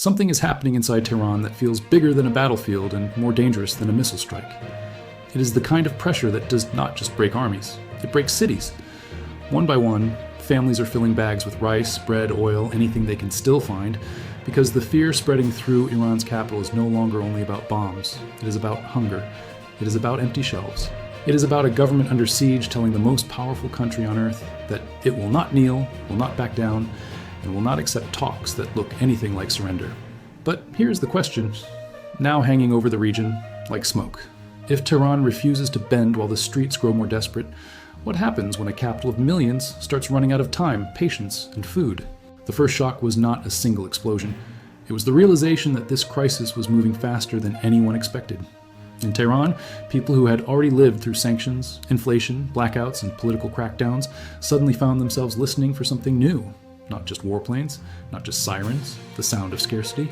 Something is happening inside Tehran that feels bigger than a battlefield and more dangerous than a missile strike. It is the kind of pressure that does not just break armies, it breaks cities. One by one, families are filling bags with rice, bread, oil, anything they can still find, because the fear spreading through Iran's capital is no longer only about bombs. It is about hunger. It is about empty shelves. It is about a government under siege telling the most powerful country on earth that it will not kneel, will not back down, and will not accept talks that look anything like surrender. But here's the question, now hanging over the region like smoke. If Tehran refuses to bend while the streets grow more desperate, what happens when a capital of millions starts running out of time, patience, and food? The first shock was not a single explosion. It was the realization that this crisis was moving faster than anyone expected. In Tehran, people who had already lived through sanctions, inflation, blackouts, and political crackdowns suddenly found themselves listening for something new. Not just warplanes, not just sirens, the sound of scarcity.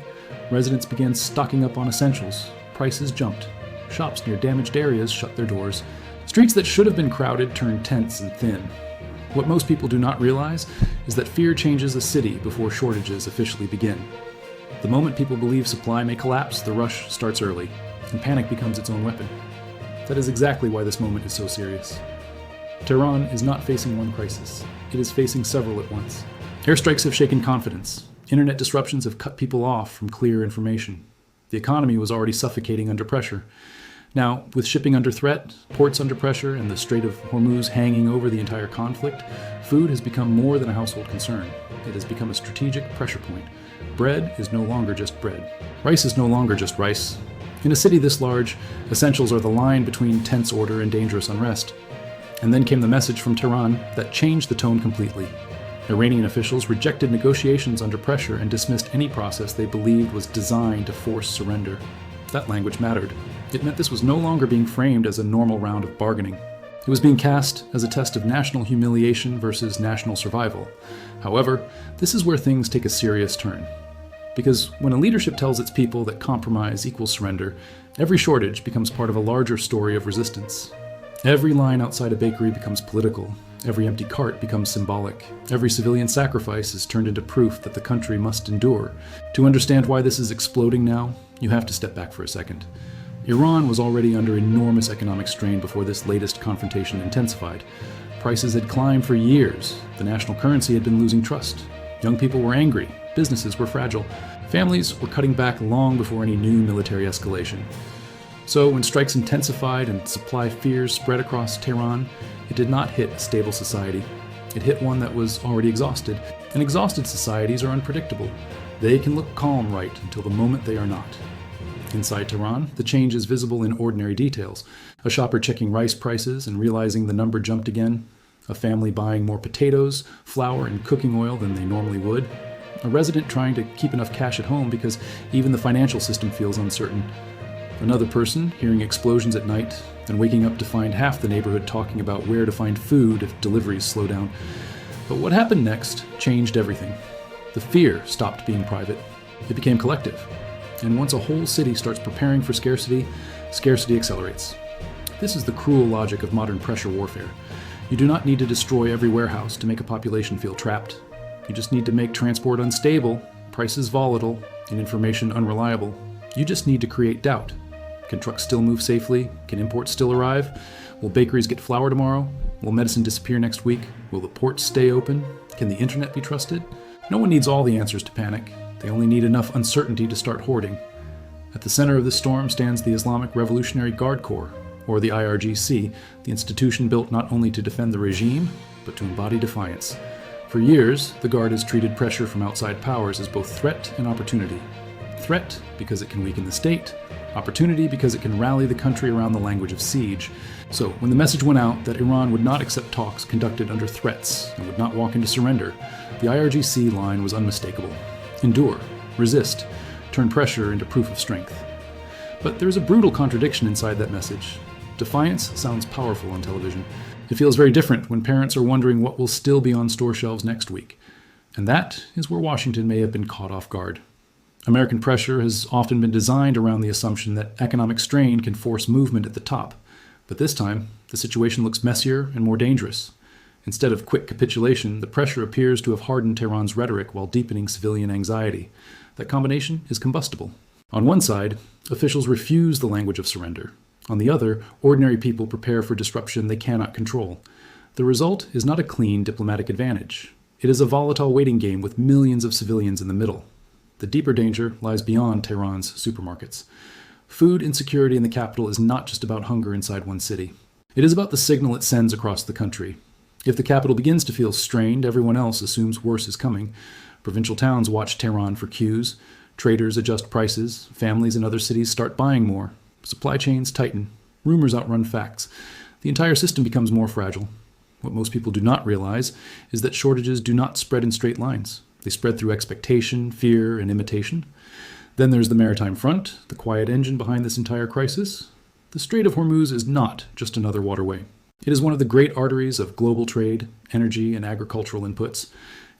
Residents began stocking up on essentials. Prices jumped. Shops near damaged areas shut their doors. Streets that should have been crowded turned tense and thin. What most people do not realize is that fear changes a city before shortages officially begin. The moment people believe supply may collapse, the rush starts early, and panic becomes its own weapon. That is exactly why this moment is so serious. Tehran is not facing one crisis. It is facing several at once. Airstrikes have shaken confidence. Internet disruptions have cut people off from clear information. The economy was already suffocating under pressure. Now, with shipping under threat, ports under pressure, and the Strait of Hormuz hanging over the entire conflict, food has become more than a household concern. It has become a strategic pressure point. Bread is no longer just bread. Rice is no longer just rice. In a city this large, essentials are the line between tense order and dangerous unrest. And then came the message from Tehran that changed the tone completely. Iranian officials rejected negotiations under pressure and dismissed any process they believed was designed to force surrender. That language mattered. It meant this was no longer being framed as a normal round of bargaining. It was being cast as a test of national humiliation versus national survival. However, this is where things take a serious turn. Because when a leadership tells its people that compromise equals surrender, every shortage becomes part of a larger story of resistance. Every line outside a bakery becomes political. Every empty cart becomes symbolic. Every civilian sacrifice is turned into proof that the country must endure. To understand why this is exploding now, you have to step back for a second. Iran was already under enormous economic strain before this latest confrontation intensified. Prices had climbed for years. The national currency had been losing trust. Young people were angry. Businesses were fragile. Families were cutting back long before any new military escalation. So when strikes intensified and supply fears spread across Tehran, it did not hit a stable society. It hit one that was already exhausted. And exhausted societies are unpredictable. They can look calm right until the moment they are not. Inside Tehran, the change is visible in ordinary details. A shopper checking rice prices and realizing the number jumped again. A family buying more potatoes, flour, and cooking oil than they normally would. A resident trying to keep enough cash at home because even the financial system feels uncertain. Another person hearing explosions at night and waking up to find half the neighborhood talking about where to find food if deliveries slow down. But what happened next changed everything. The fear stopped being private. It became collective. And once a whole city starts preparing for scarcity, scarcity accelerates. This is the cruel logic of modern pressure warfare. You do not need to destroy every warehouse to make a population feel trapped. You just need to make transport unstable, prices volatile, and information unreliable. You just need to create doubt. Can trucks still move safely? Can imports still arrive? Will bakeries get flour tomorrow? Will medicine disappear next week? Will the ports stay open? Can the internet be trusted? No one needs all the answers to panic. They only need enough uncertainty to start hoarding. At the center of this storm stands the Islamic Revolutionary Guard Corps, or the IRGC, the institution built not only to defend the regime, but to embody defiance. For years, the Guard has treated pressure from outside powers as both threat and opportunity. Threat because it can weaken the state, opportunity because it can rally the country around the language of siege. So, when the message went out that Iran would not accept talks conducted under threats and would not walk into surrender, the IRGC line was unmistakable. Endure, resist, turn pressure into proof of strength. But there's a brutal contradiction inside that message. Defiance sounds powerful on television. It feels very different when parents are wondering what will still be on store shelves next week. And that is where Washington may have been caught off guard. American pressure has often been designed around the assumption that economic strain can force movement at the top. But this time, the situation looks messier and more dangerous. Instead of quick capitulation, the pressure appears to have hardened Tehran's rhetoric while deepening civilian anxiety. That combination is combustible. On one side, officials refuse the language of surrender. On the other, ordinary people prepare for disruption they cannot control. The result is not a clean diplomatic advantage. It is a volatile waiting game with millions of civilians in the middle. The deeper danger lies beyond Tehran's supermarkets. Food insecurity in the capital is not just about hunger inside one city. It is about the signal it sends across the country. If the capital begins to feel strained, everyone else assumes worse is coming. Provincial towns watch Tehran for cues. Traders adjust prices. Families in other cities start buying more. Supply chains tighten. Rumors outrun facts. The entire system becomes more fragile. What most people do not realize is that shortages do not spread in straight lines. They spread through expectation, fear, and imitation. Then there's the maritime front, the quiet engine behind this entire crisis. The Strait of Hormuz is not just another waterway. It is one of the great arteries of global trade, energy, and agricultural inputs.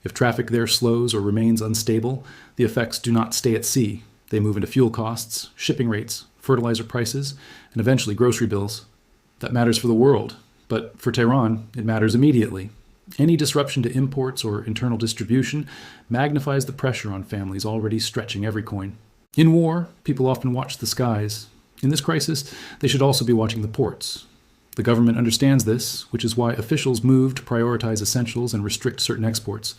If traffic there slows or remains unstable, the effects do not stay at sea. They move into fuel costs, shipping rates, fertilizer prices, and eventually grocery bills. That matters for the world, but for Tehran, it matters immediately. Any disruption to imports or internal distribution magnifies the pressure on families already stretching every coin. In war, people often watch the skies. In this crisis, they should also be watching the ports. The government understands this, which is why officials move to prioritize essentials and restrict certain exports.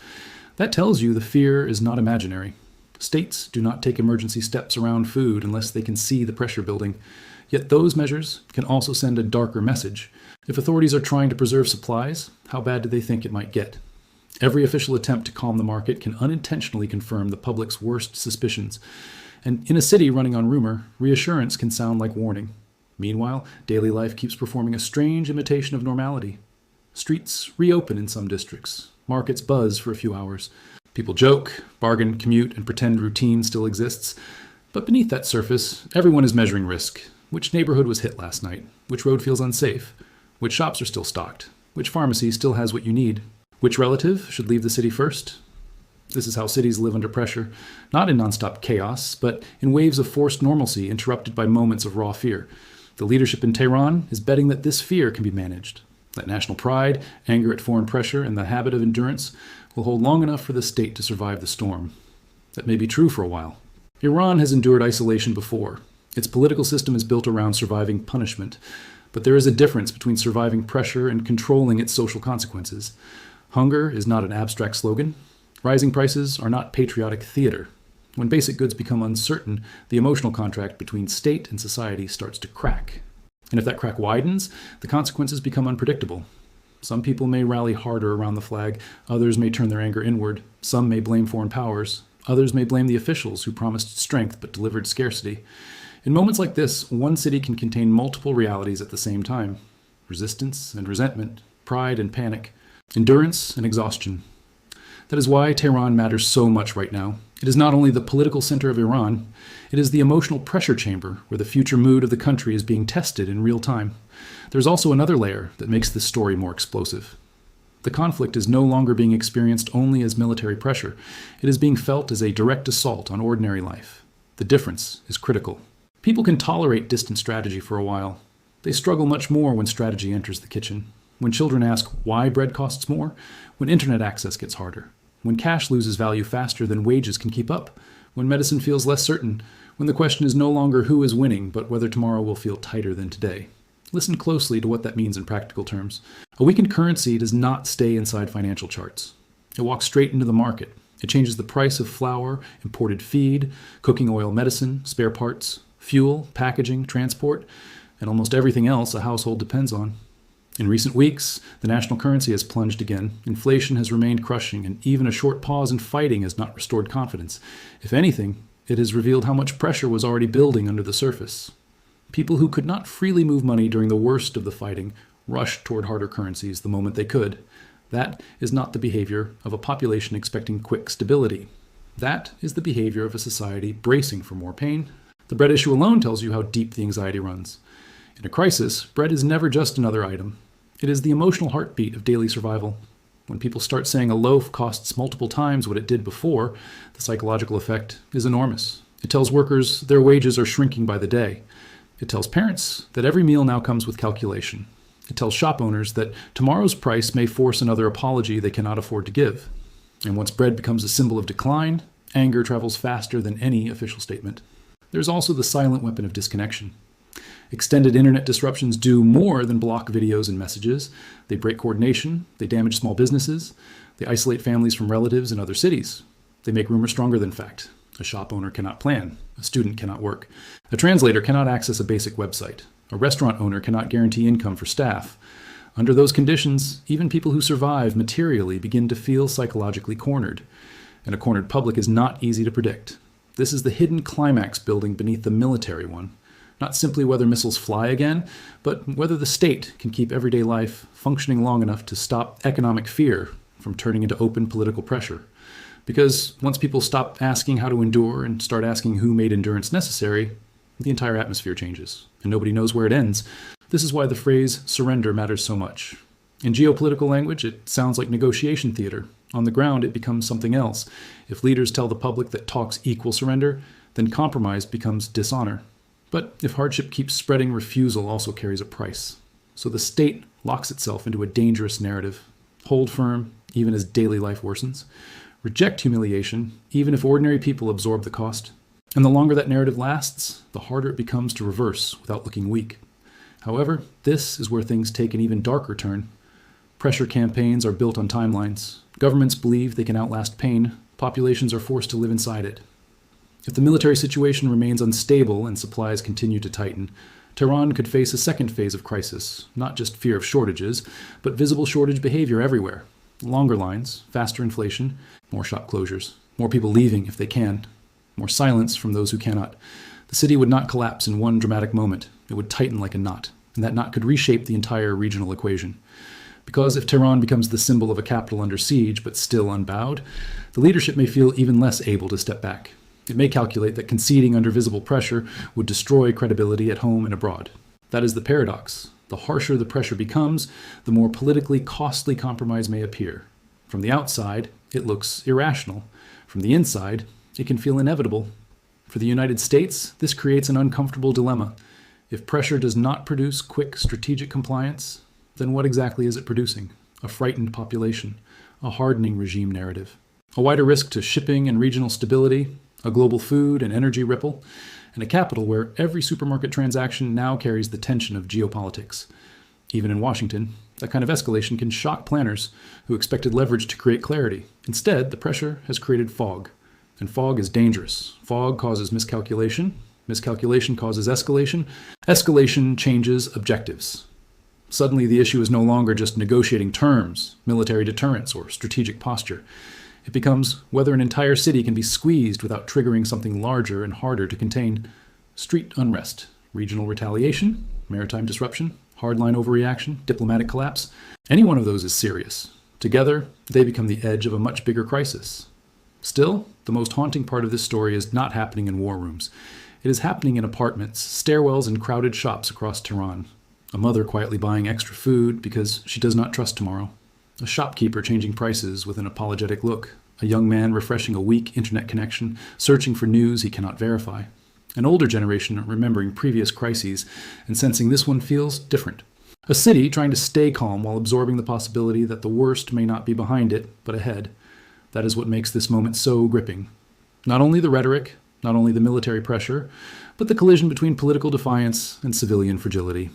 That tells you the fear is not imaginary. States do not take emergency steps around food unless they can see the pressure building. Yet those measures can also send a darker message. If authorities are trying to preserve supplies, how bad do they think it might get? Every official attempt to calm the market can unintentionally confirm the public's worst suspicions. And in a city running on rumor, reassurance can sound like warning. Meanwhile, daily life keeps performing a strange imitation of normality. Streets reopen in some districts. Markets buzz for a few hours. People joke, bargain, commute, and pretend routine still exists. But beneath that surface, everyone is measuring risk. Which neighborhood was hit last night? Which road feels unsafe? Which shops are still stocked? Which pharmacy still has what you need? Which relative should leave the city first? This is how cities live under pressure, not in nonstop chaos, but in waves of forced normalcy interrupted by moments of raw fear. The leadership in Tehran is betting that this fear can be managed, that national pride, anger at foreign pressure, and the habit of endurance will hold long enough for the state to survive the storm. That may be true for a while. Iran has endured isolation before. Its political system is built around surviving punishment, but there is a difference between surviving pressure and controlling its social consequences. Hunger is not an abstract slogan. Rising prices are not patriotic theater. When basic goods become uncertain, the emotional contract between state and society starts to crack. And if that crack widens, the consequences become unpredictable. Some people may rally harder around the flag, others may turn their anger inward, some may blame foreign powers, others may blame the officials who promised strength but delivered scarcity. In moments like this, one city can contain multiple realities at the same time: resistance and resentment, pride and panic, endurance and exhaustion. That is why Tehran matters so much right now. It is not only the political center of Iran, it is the emotional pressure chamber where the future mood of the country is being tested in real time. There's also another layer that makes this story more explosive. The conflict is no longer being experienced only as military pressure. It is being felt as a direct assault on ordinary life. The difference is critical. People can tolerate distant strategy for a while. They struggle much more when strategy enters the kitchen. When children ask why bread costs more, when internet access gets harder, when cash loses value faster than wages can keep up, when medicine feels less certain, when the question is no longer who is winning, but whether tomorrow will feel tighter than today. Listen closely to what that means in practical terms. A weakened currency does not stay inside financial charts. It walks straight into the market. It changes the price of flour, imported feed, cooking oil, medicine, spare parts, fuel, packaging, transport, and almost everything else a household depends on. In recent weeks, the national currency has plunged again. Inflation has remained crushing, and even a short pause in fighting has not restored confidence. If anything, it has revealed how much pressure was already building under the surface. People who could not freely move money during the worst of the fighting rushed toward harder currencies the moment they could. That is not the behavior of a population expecting quick stability. That is the behavior of a society bracing for more pain. The bread issue alone tells you how deep the anxiety runs. In a crisis, bread is never just another item. It is the emotional heartbeat of daily survival. When people start saying a loaf costs multiple times what it did before, the psychological effect is enormous. It tells workers their wages are shrinking by the day. It tells parents that every meal now comes with calculation. It tells shop owners that tomorrow's price may force another apology they cannot afford to give. And once bread becomes a symbol of decline, anger travels faster than any official statement. There's also the silent weapon of disconnection. Extended internet disruptions do more than block videos and messages. They break coordination, they damage small businesses, they isolate families from relatives in other cities. They make rumor stronger than fact. A shop owner cannot plan, a student cannot work, a translator cannot access a basic website, a restaurant owner cannot guarantee income for staff. Under those conditions, even people who survive materially begin to feel psychologically cornered. And a cornered public is not easy to predict. This is the hidden climax building beneath the military one. Not simply whether missiles fly again, but whether the state can keep everyday life functioning long enough to stop economic fear from turning into open political pressure. Because once people stop asking how to endure and start asking who made endurance necessary, the entire atmosphere changes, and nobody knows where it ends. This is why the phrase surrender matters so much. In geopolitical language, it sounds like negotiation theater. On the ground, it becomes something else. If leaders tell the public that talks equal surrender, then compromise becomes dishonor. But if hardship keeps spreading, refusal also carries a price. So the state locks itself into a dangerous narrative. Hold firm, even as daily life worsens. Reject humiliation, even if ordinary people absorb the cost. And the longer that narrative lasts, the harder it becomes to reverse without looking weak. However, this is where things take an even darker turn. Pressure campaigns are built on timelines. Governments believe they can outlast pain. Populations are forced to live inside it. If the military situation remains unstable and supplies continue to tighten, Tehran could face a second phase of crisis, not just fear of shortages, but visible shortage behavior everywhere. Longer lines, faster inflation, more shop closures, more people leaving if they can, more silence from those who cannot. The city would not collapse in one dramatic moment. It would tighten like a knot, and that knot could reshape the entire regional equation. Because if Tehran becomes the symbol of a capital under siege but still unbowed, the leadership may feel even less able to step back. It may calculate that conceding under visible pressure would destroy credibility at home and abroad. That is the paradox. The harsher the pressure becomes, the more politically costly compromise may appear. From the outside, it looks irrational. From the inside, it can feel inevitable. For the United States, this creates an uncomfortable dilemma. If pressure does not produce quick strategic compliance, then what exactly is it producing? A frightened population, a hardening regime narrative, a wider risk to shipping and regional stability, a global food and energy ripple, and a capital where every supermarket transaction now carries the tension of geopolitics. Even in Washington, that kind of escalation can shock planners who expected leverage to create clarity. Instead, the pressure has created fog, and fog is dangerous. Fog causes miscalculation. Miscalculation causes escalation. Escalation changes objectives. Suddenly, the issue is no longer just negotiating terms, military deterrence, or strategic posture. It becomes whether an entire city can be squeezed without triggering something larger and harder to contain. Street unrest, regional retaliation, maritime disruption, hardline overreaction, diplomatic collapse. Any one of those is serious. Together, they become the edge of a much bigger crisis. Still, the most haunting part of this story is not happening in war rooms. It is happening in apartments, stairwells, and crowded shops across Tehran. A mother quietly buying extra food because she does not trust tomorrow. A shopkeeper changing prices with an apologetic look. A young man refreshing a weak internet connection, searching for news he cannot verify. An older generation remembering previous crises and sensing this one feels different. A city trying to stay calm while absorbing the possibility that the worst may not be behind it, but ahead. That is what makes this moment so gripping. Not only the rhetoric, not only the military pressure, but the collision between political defiance and civilian fragility.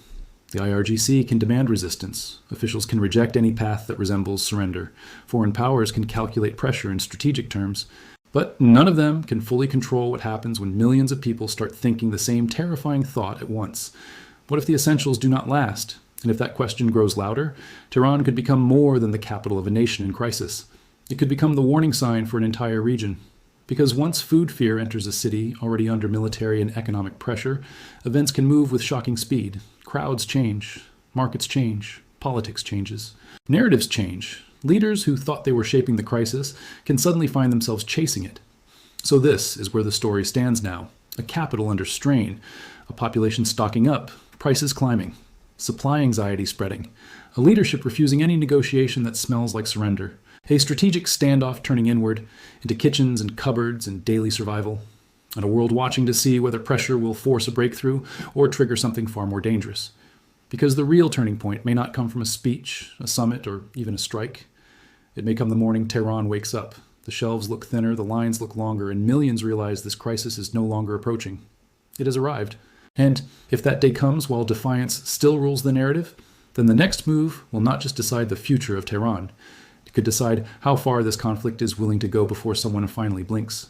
The IRGC can demand resistance. Officials can reject any path that resembles surrender. Foreign powers can calculate pressure in strategic terms. But none of them can fully control what happens when millions of people start thinking the same terrifying thought at once. What if the essentials do not last? And if that question grows louder, Tehran could become more than the capital of a nation in crisis. It could become the warning sign for an entire region. Because once food fear enters a city already under military and economic pressure, events can move with shocking speed. Crowds change, markets change, politics changes, narratives change. Leaders who thought they were shaping the crisis can suddenly find themselves chasing it. So this is where the story stands now. A capital under strain, a population stocking up, prices climbing, supply anxiety spreading, a leadership refusing any negotiation that smells like surrender, a strategic standoff turning inward into kitchens and cupboards and daily survival, and a world watching to see whether pressure will force a breakthrough or trigger something far more dangerous. Because the real turning point may not come from a speech, a summit, or even a strike. It may come the morning Tehran wakes up. The shelves look thinner, the lines look longer, and millions realize this crisis is no longer approaching. It has arrived. And if that day comes while defiance still rules the narrative, then the next move will not just decide the future of Tehran. It could decide how far this conflict is willing to go before someone finally blinks.